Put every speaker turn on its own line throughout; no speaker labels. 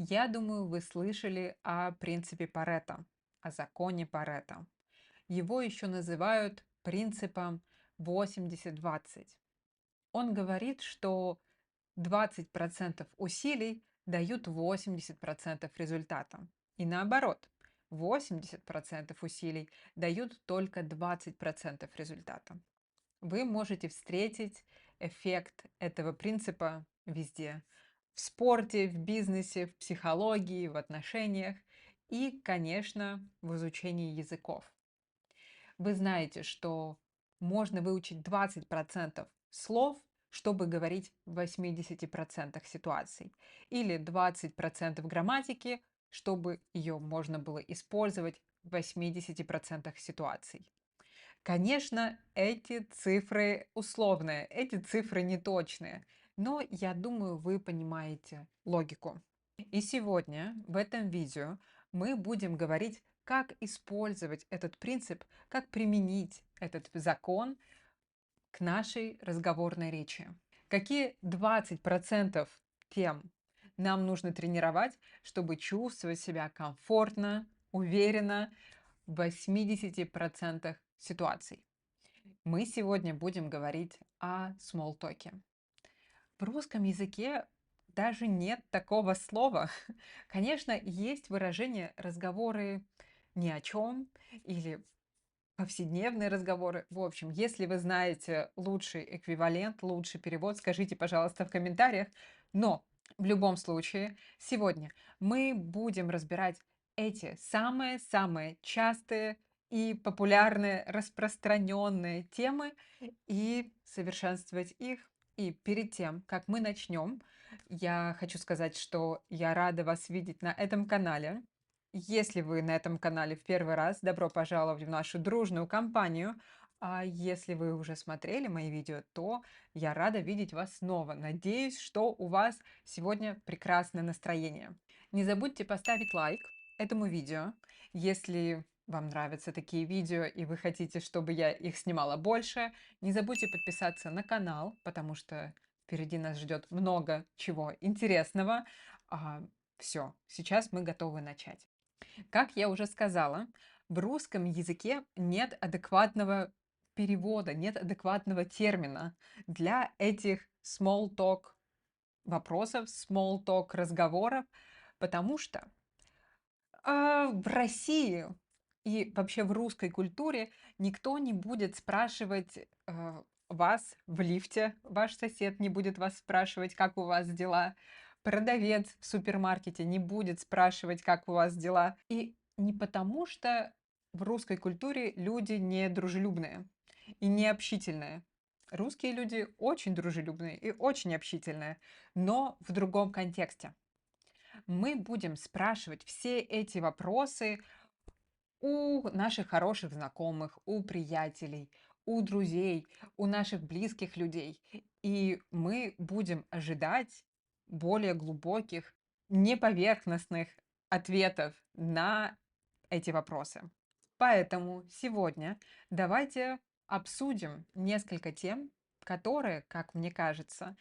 Я думаю, вы слышали о принципе Парето, о законе Парето. Его еще называют принципом 80-20. Он говорит, что 20% усилий дают 80% результата. И наоборот, 80% усилий дают только 20% результата. Вы можете встретить эффект этого принципа везде. В спорте, в бизнесе, в психологии, в отношениях и, конечно, в изучении языков. Вы знаете, что можно выучить 20% слов, чтобы говорить в 80% ситуаций. Или 20% грамматики, чтобы ее можно было использовать в 80% ситуаций. Конечно, эти цифры условные, эти цифры неточные, но я думаю, вы понимаете логику. И сегодня в этом видео мы будем говорить, как использовать этот принцип, как применить этот закон к нашей разговорной речи. Какие 20% тем нам нужно тренировать, чтобы чувствовать себя комфортно, уверенно в 80% ситуаций. Мы сегодня будем говорить о смолтоке. В русском языке даже нет такого слова. Конечно, есть выражение разговоры ни о чем или повседневные разговоры. В общем, если вы знаете лучший эквивалент, лучший перевод, скажите, пожалуйста, в комментариях. Но в любом случае, сегодня мы будем разбирать эти самые-самые частые и популярные, распространенные темы и совершенствовать их. И перед тем, как мы начнем, я хочу сказать, что я рада вас видеть на этом канале. Если вы на этом канале в первый раз, добро пожаловать в нашу дружную компанию. А если вы уже смотрели мои видео, то я рада видеть вас снова. Надеюсь, что у вас сегодня прекрасное настроение. Не забудьте поставить лайк этому видео, если вам нравятся такие видео и вы хотите, чтобы я их снимала больше. Не забудьте подписаться на канал, потому что впереди нас ждет много чего интересного. Все, сейчас мы готовы начать. Как я уже сказала, в русском языке нет адекватного перевода, нет адекватного термина для этих small talk вопросов, small talk разговоров, потому что в России и вообще в русской культуре никто не будет спрашивать вас в лифте, ваш сосед не будет вас спрашивать, как у вас дела, продавец в супермаркете не будет спрашивать, как у вас дела. И не потому, что в русской культуре люди не дружелюбные и не общительные. Русские люди очень дружелюбные и очень общительные, но в другом контексте. Мы будем спрашивать все эти вопросы у наших хороших знакомых, у приятелей, у друзей, у наших близких людей. И мы будем ожидать более глубоких, неповерхностных ответов на эти вопросы. Поэтому сегодня давайте обсудим несколько тем, которые, как мне кажется,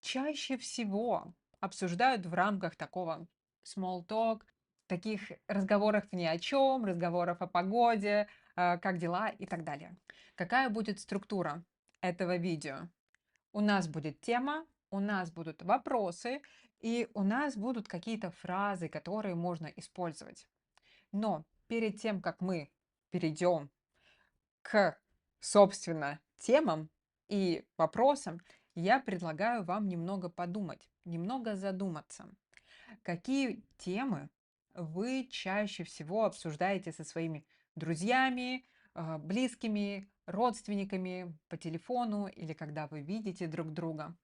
чаще всего обсуждают в рамках такого small talk, таких разговоров ни о чем, разговоров о погоде, как дела и так далее. Какая будет структура этого видео? У нас будет тема, у нас будут вопросы, и у нас будут какие-то фразы, которые можно использовать. Но перед тем, как мы перейдем к, собственно, темам и вопросам, я предлагаю вам немного подумать, немного задуматься. Какие темы вы чаще всего обсуждаете со своими друзьями, близкими, родственниками по телефону или когда вы видите друг друга?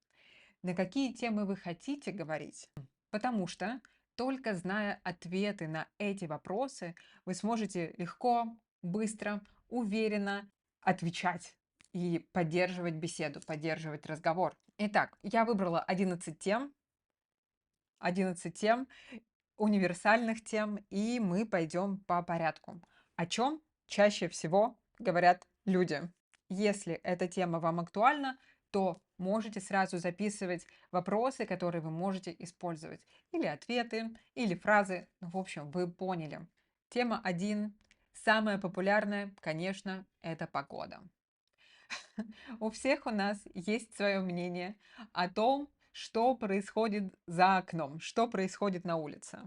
На какие темы вы хотите говорить? Потому что только зная ответы на эти вопросы, вы сможете легко, быстро, уверенно отвечать и поддерживать беседу, поддерживать разговор. Итак, я выбрала 11 тем, универсальных тем, и мы пойдем по порядку. О чем чаще всего говорят люди? Если эта тема вам актуальна, то можете сразу записывать вопросы, которые вы можете использовать. Или ответы, или фразы. Ну, в общем, вы поняли. Тема 1. Самая популярная, конечно, это погода. У всех у нас есть свое мнение о том, что происходит за окном, что происходит на улице.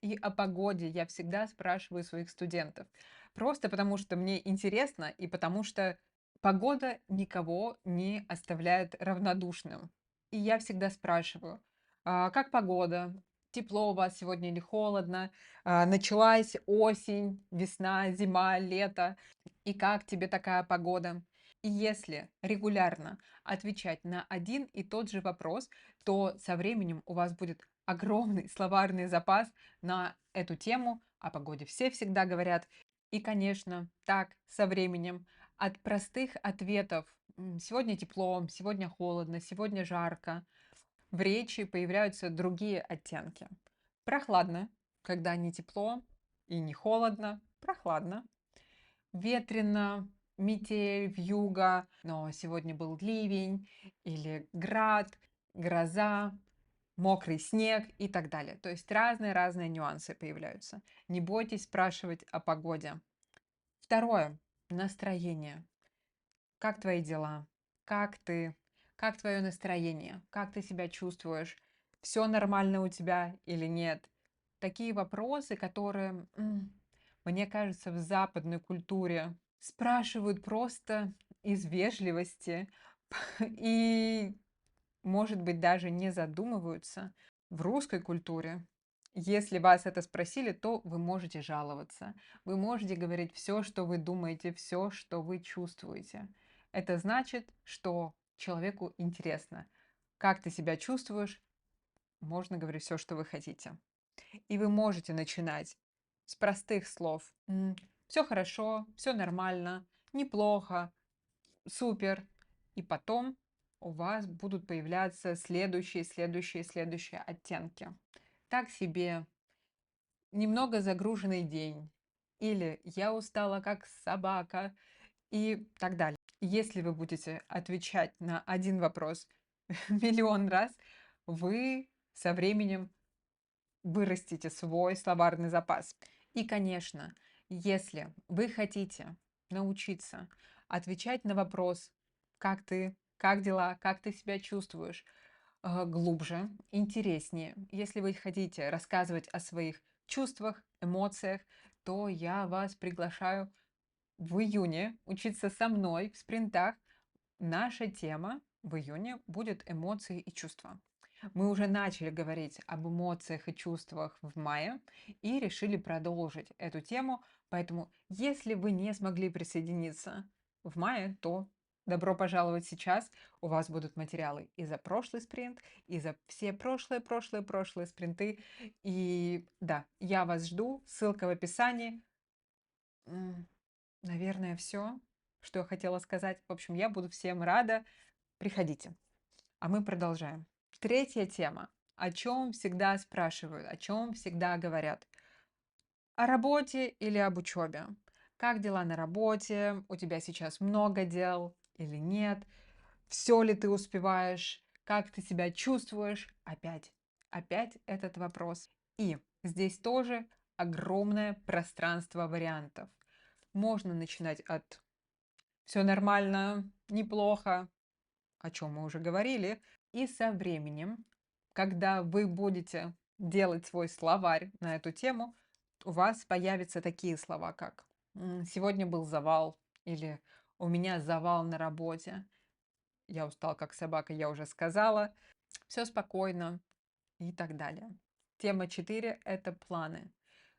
И о погоде я всегда спрашиваю своих студентов. Просто потому что мне интересно и потому что погода никого не оставляет равнодушным. И я всегда спрашиваю, как погода? Тепло у вас сегодня или холодно? Началась осень, весна, зима, лето. И как тебе такая погода? И если регулярно отвечать на один и тот же вопрос, то со временем у вас будет огромный словарный запас на эту тему. О погоде все всегда говорят. И, конечно, так со временем от простых ответов «сегодня тепло», «сегодня холодно», «сегодня жарко» в речи появляются другие оттенки. Прохладно, когда не тепло и не холодно, прохладно. Ветрено, метель, вьюга, но сегодня был ливень или град, гроза, мокрый снег и так далее. То есть разные-разные нюансы появляются. Не бойтесь спрашивать о погоде. Второе. Настроение. Как твои дела? Как ты? Как твое настроение? Как ты себя чувствуешь? Все нормально у тебя или нет? Такие вопросы, которые, мне кажется, в западной культуре спрашивают просто из вежливости и, может быть, даже не задумываются. В русской культуре, если вас это спросили, то вы можете жаловаться. Вы можете говорить все, что вы думаете, все, что вы чувствуете. Это значит, что человеку интересно. Как ты себя чувствуешь? Можно говорить все, что вы хотите. И вы можете начинать с простых слов. Все хорошо, все нормально, неплохо, супер. И потом у вас будут появляться следующие оттенки. Так себе немного загруженный день. Или я устала как собака и так далее. Если вы будете отвечать на один вопрос миллион раз, вы со временем вырастите свой словарный запас. И, конечно, если вы хотите научиться отвечать на вопрос, как ты, как дела, как ты себя чувствуешь, глубже, интереснее, если вы хотите рассказывать о своих чувствах, эмоциях, то я вас приглашаю в июне учиться со мной в спринтах. Наша тема в июне будет эмоции и чувства. Мы уже начали говорить об эмоциях и чувствах в мае и решили продолжить эту тему. Поэтому, если вы не смогли присоединиться в мае, то добро пожаловать сейчас. У вас будут материалы и за прошлый спринт, и за все прошлые спринты. И да, я вас жду. Ссылка в описании. Наверное, все, что я хотела сказать. В общем, я буду всем рада. Приходите. А мы продолжаем. Третья тема. О чем всегда спрашивают, о чем всегда говорят. О работе или об учебе. Как дела на работе? У тебя сейчас много дел или нет? Все ли ты успеваешь? Как ты себя чувствуешь? Опять этот вопрос. И здесь тоже огромное пространство вариантов. Можно начинать от «все нормально, неплохо», о чем мы уже говорили. И со временем, когда вы будете делать свой словарь на эту тему, у вас появятся такие слова, как «сегодня был завал» или «у меня завал на работе», «я устал как собака», я уже сказала, «все спокойно» и так далее. Тема 4 – это планы.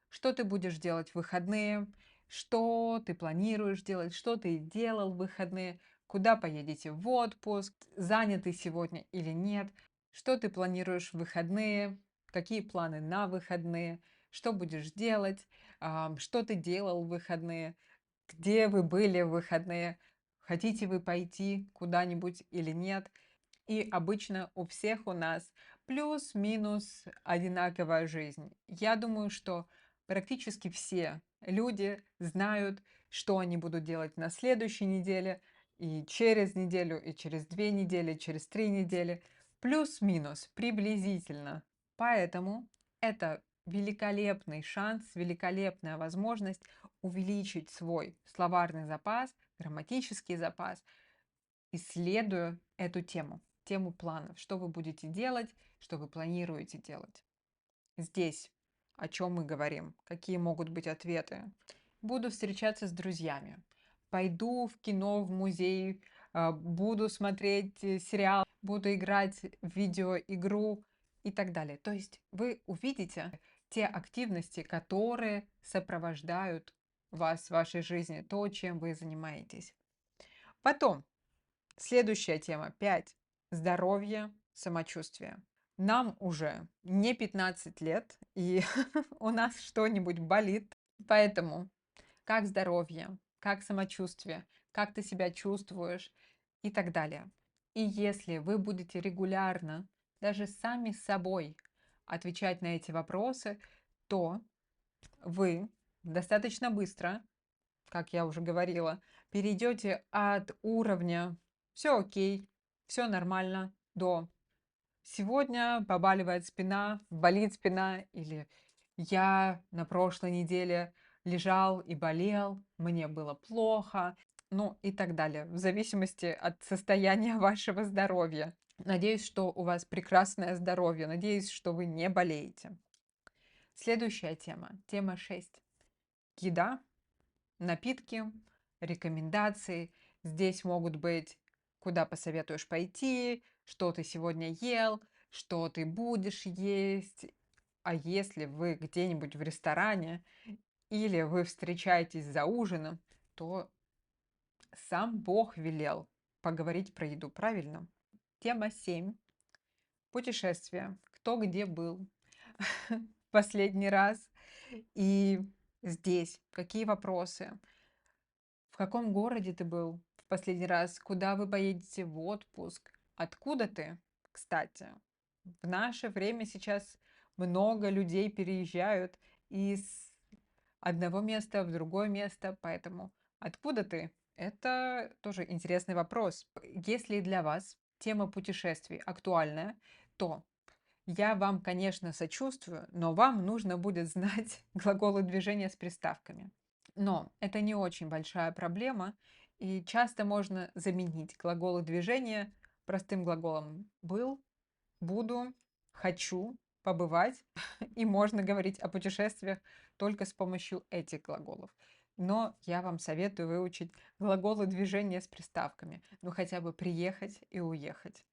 Что ты будешь делать в выходные? Что ты планируешь делать? Что ты делал в выходные? Куда поедете в отпуск? Занятый сегодня или нет? Что ты планируешь в выходные? Какие планы на выходные? Что будешь делать? Что ты делал в выходные? Где вы были в выходные? Хотите вы пойти куда-нибудь или нет? И обычно у всех у нас плюс-минус одинаковая жизнь. Я думаю, что практически все люди знают, что они будут делать на следующей неделе и через неделю, и через 2 недели, и через 3 недели. Плюс-минус, приблизительно. Поэтому это великолепный шанс, великолепная возможность увеличить свой словарный запас, грамматический запас, исследуя эту тему планов. Что вы будете делать, что вы планируете делать. Здесь о чем мы говорим, какие могут быть ответы. Буду встречаться с друзьями, пойду в кино, в музей, буду смотреть сериал, буду играть в видеоигру и так далее. То есть вы увидите те активности, которые сопровождают вас в вашей жизни, то, чем вы занимаетесь. Потом, следующая тема 5. Здоровье, самочувствие. Нам уже не 15 лет, и у нас что-нибудь болит. Поэтому как здоровье, как самочувствие, как ты себя чувствуешь и так далее. И если вы будете регулярно, даже сами с собой отвечать на эти вопросы, то вы достаточно быстро, как я уже говорила, перейдете от уровня «все окей, все нормально» до «сегодня побаливает спина, болит спина» или «я на прошлой неделе лежал и болел, мне было плохо», ну и так далее, в зависимости от состояния вашего здоровья. Надеюсь, что у вас прекрасное здоровье, надеюсь, что вы не болеете. Следующая тема, тема 6. Еда, напитки, рекомендации. Здесь могут быть, куда посоветуешь пойти, что ты сегодня ел, что ты будешь есть. А если вы где-нибудь в ресторане или вы встречаетесь за ужином, то сам Бог велел поговорить про еду, правильно? Тема 7. Путешествия. Кто где был последний раз и здесь. Какие вопросы? В каком городе ты был в последний раз? Куда вы поедете в отпуск? Откуда ты, кстати? В наше время сейчас много людей переезжают из одного места в другое место, поэтому откуда ты? Это тоже интересный вопрос. Если для вас тема путешествий актуальная, то я вам, конечно, сочувствую, но вам нужно будет знать глаголы движения с приставками. Но это не очень большая проблема, и часто можно заменить глаголы движения простым глаголом «был», «буду», «хочу», «побывать», и можно говорить о путешествиях только с помощью этих глаголов. Но я вам советую выучить глаголы движения с приставками, ну хотя бы приехать и уехать.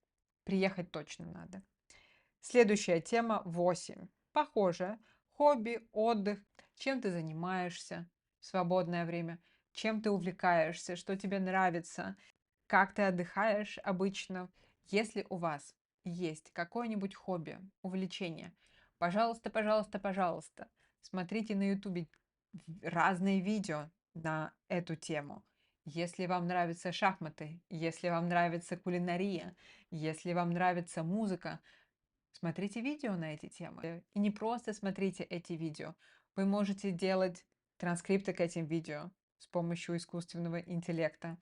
Приехать точно надо. Следующая тема 8. Похоже, хобби, отдых, чем ты занимаешься в свободное время, чем ты увлекаешься, что тебе нравится, как ты отдыхаешь обычно. Если у вас есть какое-нибудь хобби, увлечение, пожалуйста, пожалуйста, пожалуйста, смотрите на YouTube разные видео на эту тему. Если вам нравятся шахматы, если вам нравится кулинария, если вам нравится музыка, смотрите видео на эти темы. И не просто смотрите эти видео. Вы можете делать транскрипты к этим видео с помощью искусственного интеллекта.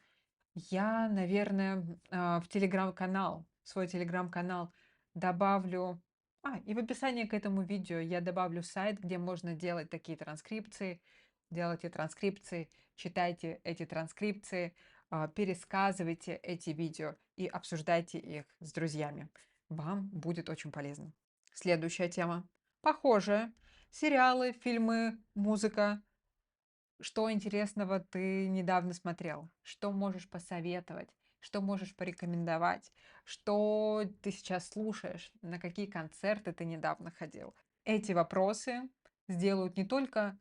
Я, наверное, в телеграм-канал, свой телеграм-канал добавлю... и в описании к этому видео я добавлю сайт, где можно делать такие транскрипции. Делайте транскрипции, читайте эти транскрипции, пересказывайте эти видео и обсуждайте их с друзьями. Вам будет очень полезно. Следующая тема. Похожая. Сериалы, фильмы, музыка. Что интересного ты недавно смотрел? Что можешь посоветовать? Что можешь порекомендовать? Что ты сейчас слушаешь? На какие концерты ты недавно ходил? Эти вопросы сделают не только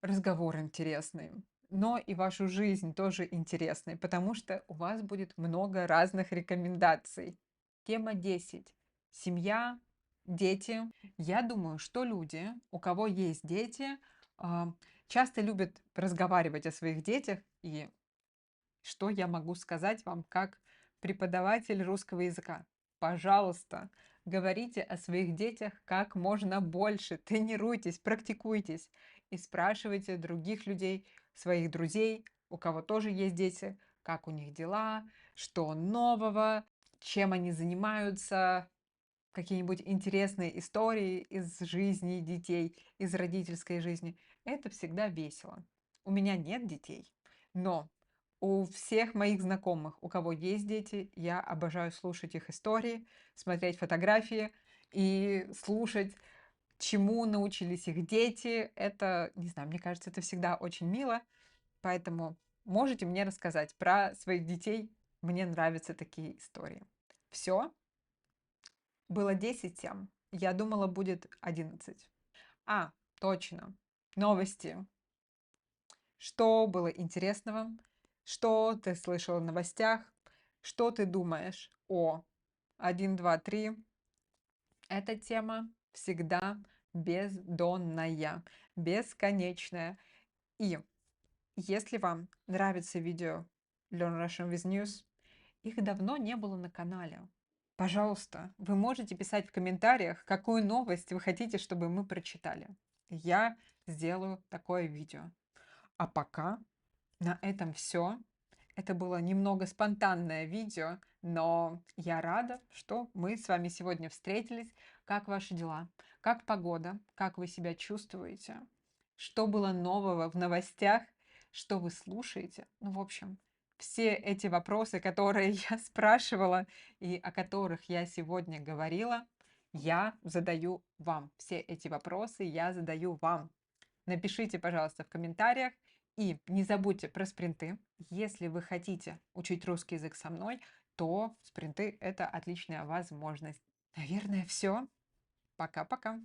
разговор интересный, но и вашу жизнь тоже интересной, потому что у вас будет много разных рекомендаций. Тема 10. Семья, дети. Я думаю, что люди, у кого есть дети, а, часто любят разговаривать о своих детях. И что я могу сказать вам как преподаватель русского языка? Пожалуйста, говорите о своих детях как можно больше, тренируйтесь, практикуйтесь и спрашивайте других людей, своих друзей, у кого тоже есть дети, как у них дела, что нового, чем они занимаются, какие-нибудь интересные истории из жизни детей, из родительской жизни. Это всегда весело. У меня нет детей, но у всех моих знакомых, у кого есть дети, я обожаю слушать их истории, смотреть фотографии и слушать, чему научились их дети. Это, не знаю, мне кажется, это всегда очень мило, поэтому можете мне рассказать про своих детей. Мне нравятся такие истории. Все, было 10 тем. Я думала, будет 11. А, точно. Новости. Что было интересного? Что ты слышал в новостях? Что ты думаешь о 1, 2, 3? Эта тема всегда бездонная, бесконечная. И если вам нравится видео Learn Russian with News, их давно не было на канале. Пожалуйста, вы можете писать в комментариях, какую новость вы хотите, чтобы мы прочитали. Я сделаю такое видео. А пока на этом все. Это было немного спонтанное видео, но я рада, что мы с вами сегодня встретились. Как ваши дела? Как погода? Как вы себя чувствуете? Что было нового в новостях? Что вы слушаете? Ну, в общем, все эти вопросы, которые я спрашивала и о которых я сегодня говорила, я задаю вам. Все эти вопросы я задаю вам. Напишите, пожалуйста, в комментариях. И не забудьте про спринты. Если вы хотите учить русский язык со мной, то спринты– это отличная возможность. Наверное, все. Пока-пока.